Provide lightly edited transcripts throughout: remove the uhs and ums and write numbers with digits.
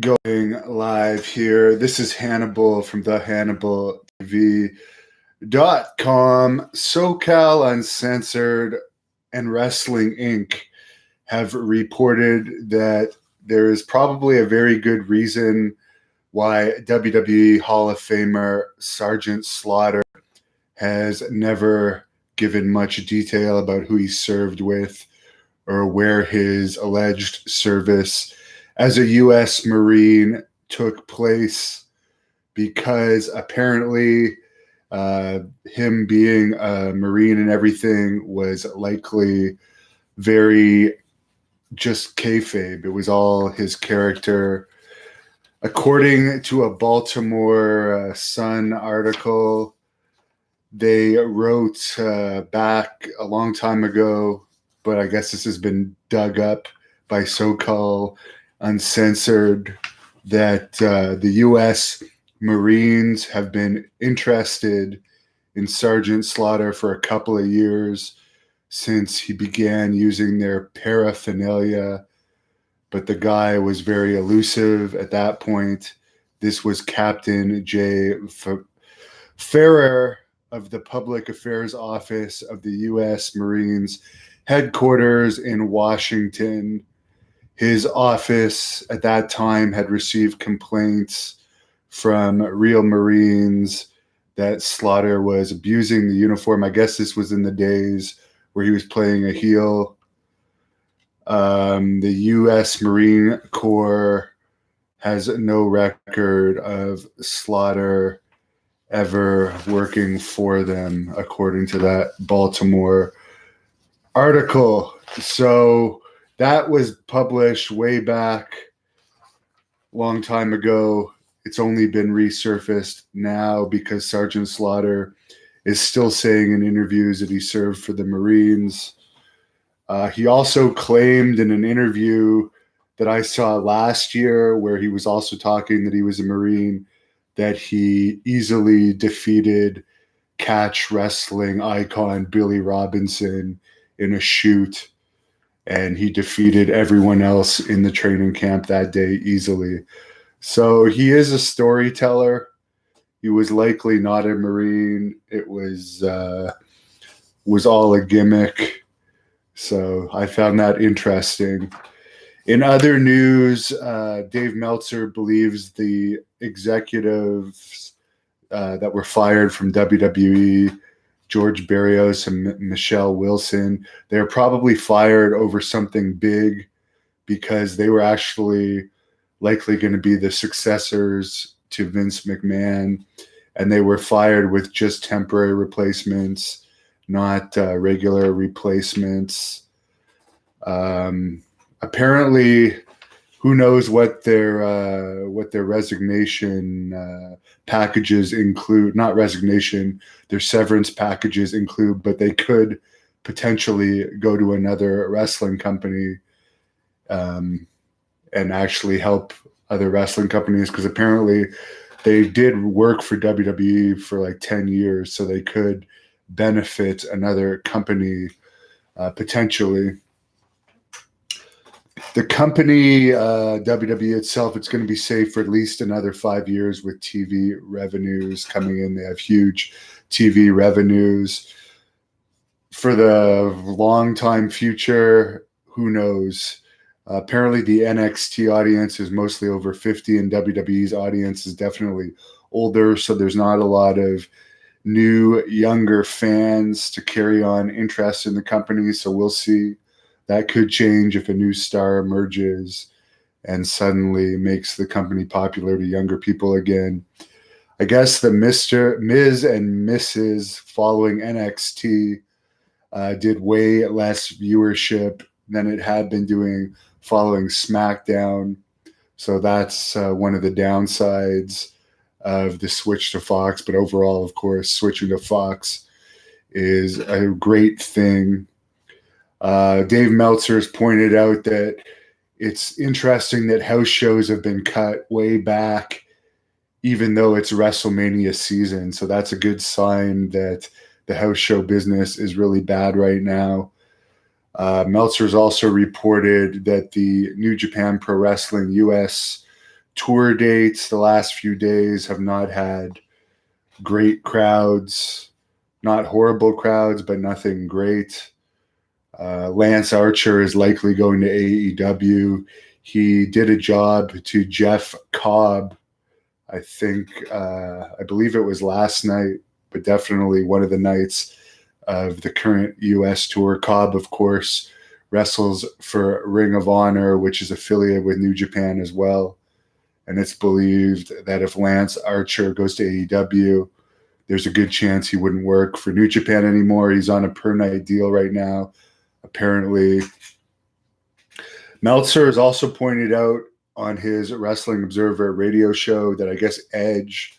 Going live here. This is Hannibal from the HannibalTV.com. SoCal Uncensored and Wrestling Inc. have reported that there is probably a very good reason why WWE Hall of Famer Sgt Slaughter has never given much detail about who he served with or where his alleged service as a U.S. Marine took place, because apparently him being a Marine and everything was likely very just kayfabe. It was all his character. According to a Baltimore Sun article, they wrote back a long time ago, but I guess this has been dug up by SoCal Uncensored, that the U.S. Marines have been interested in Sgt Slaughter for a couple of years since he began using their paraphernalia, but the guy was very elusive at that point. This was Captain Jay Farrar of the Public Affairs Office of the U.S. Marines headquarters in Washington. His office at that time had received complaints from real Marines that Slaughter was abusing the uniform. I guess this was in the days where he was playing a heel. The U.S. Marine Corps has no record of Slaughter ever working for them, according to that Baltimore article. So that was published way back a long time ago. It's only been resurfaced now because Sgt Slaughter is still saying in interviews that he served for the Marines. He also claimed in an interview that I saw last year, where he was also talking that he was a Marine, that he easily defeated catch wrestling icon Billy Robinson in a shoot, and he defeated everyone else in the training camp that day easily. So he is a storyteller. He was likely not a Marine. It was all a gimmick. So I found that interesting. In other news, Dave Meltzer believes the executives that were fired from WWE, George Barrios and Michelle Wilson, they're probably fired over something big, because they were actually likely going to be the successors to Vince McMahon, and they were fired with just temporary replacements, not regular replacements. Apparently, who knows what their resignation packages include? Not resignation, their severance packages include, but they could potentially go to another wrestling company and actually help other wrestling companies, because apparently they did work for WWE for like 10 years, so they could benefit another company potentially. The company, WWE itself, it's going to be safe for at least another 5 years with TV revenues coming in. They have huge TV revenues. For the long time future, who knows? Apparently, the NXT audience is mostly over 50, and WWE's audience is definitely older, so there's not a lot of new, younger fans to carry on interest in the company, so we'll see. That could change if a new star emerges and suddenly makes the company popular to younger people again. I guess the Miz and Mrs. following NXT did way less viewership than it had been doing following SmackDown. So that's one of the downsides of the switch to Fox. But overall, of course, switching to Fox is a great thing. Dave Meltzer has pointed out that it's interesting that house shows have been cut way back, even though it's WrestleMania season. So that's a good sign that the house show business is really bad right now. Meltzer's also reported that the New Japan Pro Wrestling US tour dates the last few days have not had great crowds, not horrible crowds, but nothing great. Lance Archer is likely going to AEW. He did a job to Jeff Cobb, I believe it was last night, but definitely one of the nights of the current U.S. tour. Cobb, of course, wrestles for Ring of Honor, which is affiliated with New Japan as well. And it's believed that if Lance Archer goes to AEW, there's a good chance he wouldn't work for New Japan anymore. He's on a per-night deal right now, apparently. Meltzer has also pointed out on his Wrestling Observer radio show that I guess Edge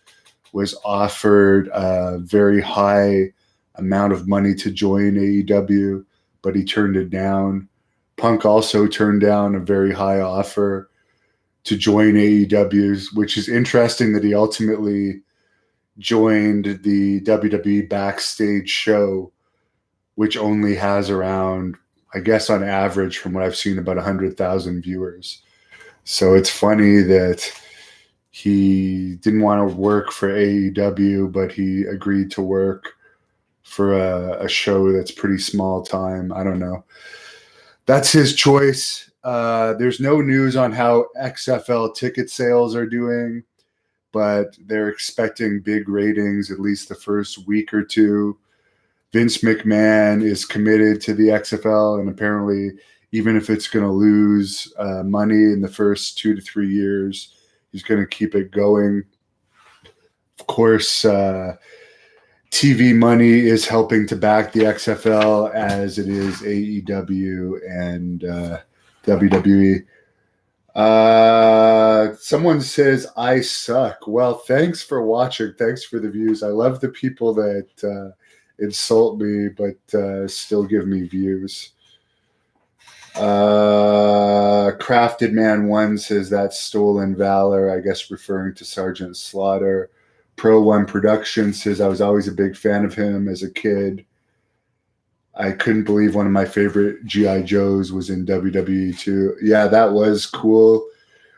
was offered a very high amount of money to join AEW, but he turned it down. Punk also turned down a very high offer to join AEW, which is interesting that he ultimately joined the WWE Backstage show, which only has around, I guess on average, from what I've seen, about 100,000 viewers. So it's funny that he didn't want to work for AEW, but he agreed to work for a show that's pretty small time. I don't know. That's his choice. There's no news on how XFL ticket sales are doing, but they're expecting big ratings at least the first week or two. Vince McMahon is committed to the XFL, and apparently, even if it's going to lose money in the first 2 to 3 years, he's going to keep it going. Of course, TV money is helping to back the XFL, as it is AEW and WWE. Someone says, I suck. Well, thanks for watching. Thanks for the views. I love the people that insult me, but still give me views. Crafted Man 1 says that's stolen valor, I guess referring to Sgt Slaughter. Pro One Production says I was always a big fan of him as a kid. I couldn't believe one of my favorite G.I. Joes was in WWE too. Yeah, that was cool.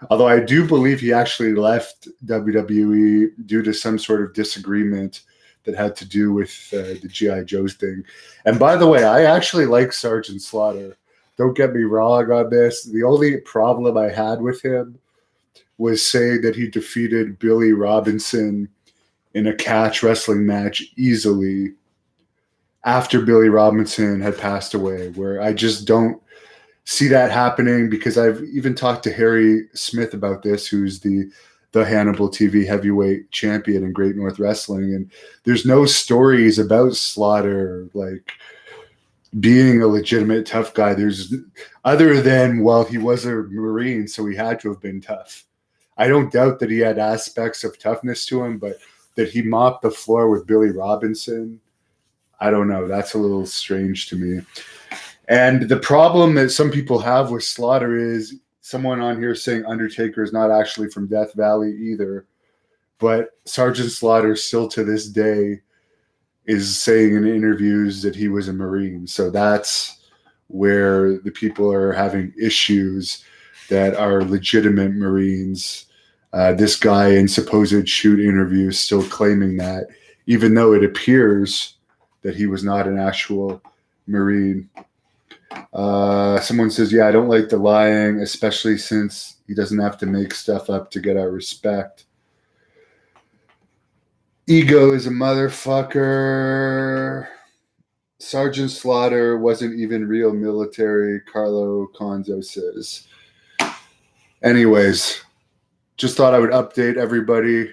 Although I do believe he actually left WWE due to some sort of disagreement that had to do with the G.I. Joe's thing. And by the way, I actually like Sgt. Slaughter. Don't get me wrong on this. The only problem I had with him was saying that he defeated Billy Robinson in a catch wrestling match easily after Billy Robinson had passed away, where I just don't see that happening, because I've even talked to Harry Smith about this, who's the Hannibal TV heavyweight champion in Great North Wrestling, and there's no stories about Slaughter like being a legitimate tough guy. There's other than, well, he was a Marine, so he had to have been tough. I don't doubt that he had aspects of toughness to him, but that he mopped the floor with Billy Robinson, I don't know. That's a little strange to me. And the problem that some people have with Slaughter is someone on here saying Undertaker is not actually from Death Valley either. But Sgt. Slaughter still to this day is saying in interviews that he was a Marine. So that's where the people are having issues that are legitimate Marines. This guy in supposed shoot interviews still claiming that, even though it appears that he was not an actual Marine. Someone says, yeah, I don't like the lying, especially since he doesn't have to make stuff up to get our respect. Ego is a motherfucker. Sgt. Slaughter wasn't even real military, Carlo Conzo says. Anyways, just thought I would update everybody.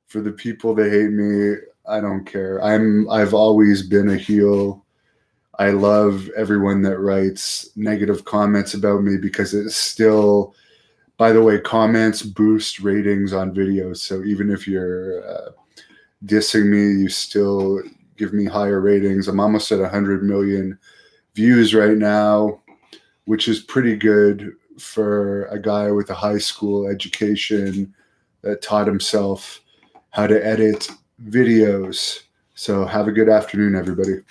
For the people that hate me, I don't care. I've always been a heel. I love everyone that writes negative comments about me, because it's still, by the way, comments boost ratings on videos. So even if you're dissing me, you still give me higher ratings. I'm almost at 100 million views right now, which is pretty good for a guy with a high school education that taught himself how to edit videos. So have a good afternoon, everybody.